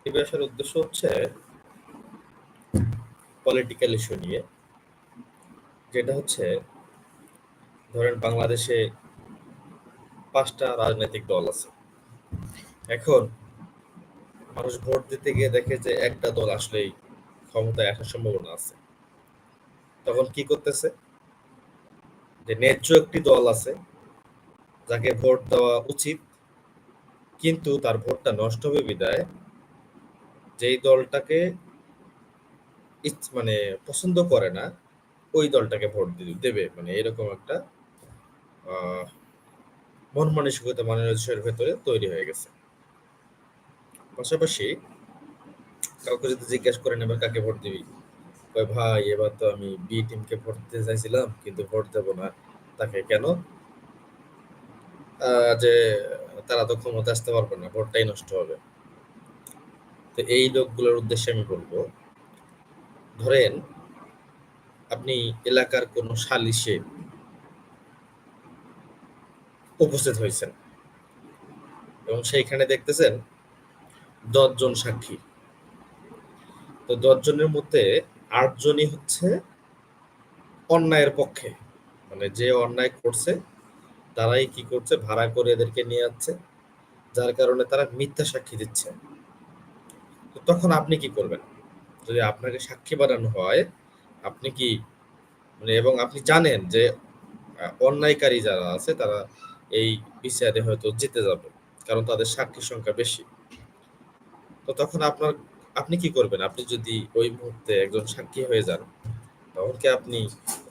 TV আসার উদ্দেশ্য হচ্ছে পলিটিক্যাল ইস্যু নিয়ে, যেটা হচ্ছে ধরেন বাংলাদেশে ৫টা রাজনৈতিক দল আছে। এখন মানুষ ভোট দিতে গিয়ে দেখে যে একটা দল আসলেই ক্ষমতায় আসার সম্ভাবনা আছে। তখন কি করতেছে? যে ন্যায্য একটি দল আছে যাকে ভোট দেওয়া উচিত, কিন্তু তার ভোটটা নষ্ট হবে বিধায় যেই দলটাকে মানে পছন্দ করে না ওই দলটাকে ভোট দেবে, মানে এরকম একটা আহ মন মানসিকতা মানুষের ভেতরে তৈরি হয়ে গেছে। পাশাপাশি কাউকে যদি জিজ্ঞেস করেন এবার কাকে ভোট দিবি, কয় ভাই এবার তো আমি বি টিমকে ভোট দিতে চাইছিলাম কিন্তু ভোট দেবো না। তাকে কেন? যে তারা তো ক্ষমতা আসতে পারবে না, ভোটটাই নষ্ট হবে। তো এই লোকগুলোর উদ্দেশ্যে আমি বলবো, ধরেন আপনি এলাকার কোনো সালিশে উপস্থিত হয়েছেন এবং সেইখানে দেখতেছেন ১০ জন সাক্ষী। তো ১০ জনের মধ্যে ৮ জনই হচ্ছে অন্যায়ের পক্ষে, মানে যে অন্যায় করছে তারাই কি করছে, ভাড়া করে এদেরকে নিয়ে যাচ্ছে, যার কারণে তারা মিথ্যা সাক্ষী দিচ্ছে। তো তখন আপনি কি করবেন? যদি আপনাকে সাক্ষী বানানো হয়, আপনি কি মানে, এবং আপনি জানেন যে অন্যায়কারী যারা আছে তারা এই বিচারে হয়তো জিতে যাবে, কারণ তাদের সাক্ষীর সংখ্যা বেশি। তো তখন আপনি কি করবেন? আপনি যদি ওই মুহূর্তে একজন সাক্ষী হয়ে যান, তখন কি আপনি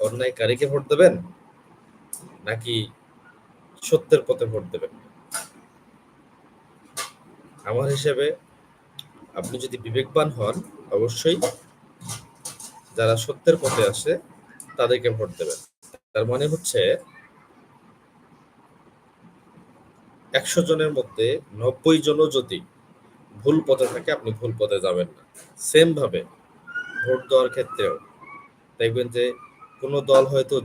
অন্যায়কারীকে ভোট দেবেন নাকি সত্যের পথে ভোট দেবেন? আমার হিসেবে আপনি যদি বিবেকবান হন, অবশ্যই যারা সত্যের পথে আসে তাদেরকে ভোট দেবেন। তার মানে হচ্ছে ১০০ জনের মধ্যে ৯০ জনও যদি ভুল পথে থাকে, আপনি ভুল পথে যাবেন না। সেম ভাবে ভোট দেওয়ার ক্ষেত্রেও দেখবেন যে কোনো দল হয়তো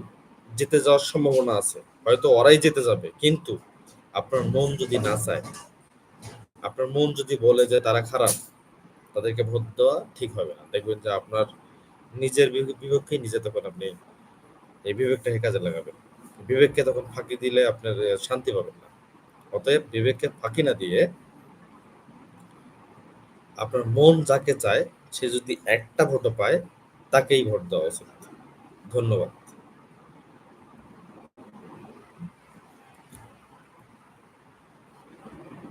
জিতে যাওয়ার সম্ভাবনা আছে, হয়তো ওরাই জিতে যাবে, কিন্তু আপনার মন যদি না চায়, আপনার মন যদি বলে যে তারা খারাপ, তাদেরকে ভোট দেওয়া ঠিক হবে না। দেখবেন যে আপনার নিজের বিপক্ষেই নিজে তখন আপনি এই বিবেকটাকে কাজে লাগাবেন। বিবেককে তখন ফাঁকি দিলে আপনার শান্তি পাবেন না। অতএব বিবেককে ফাঁকি না দিয়ে আপনার মন যাকে চায়, সে যদি একটা ভোটও পায় তাকেই ভোট দেওয়া উচিত। ধন্যবাদ।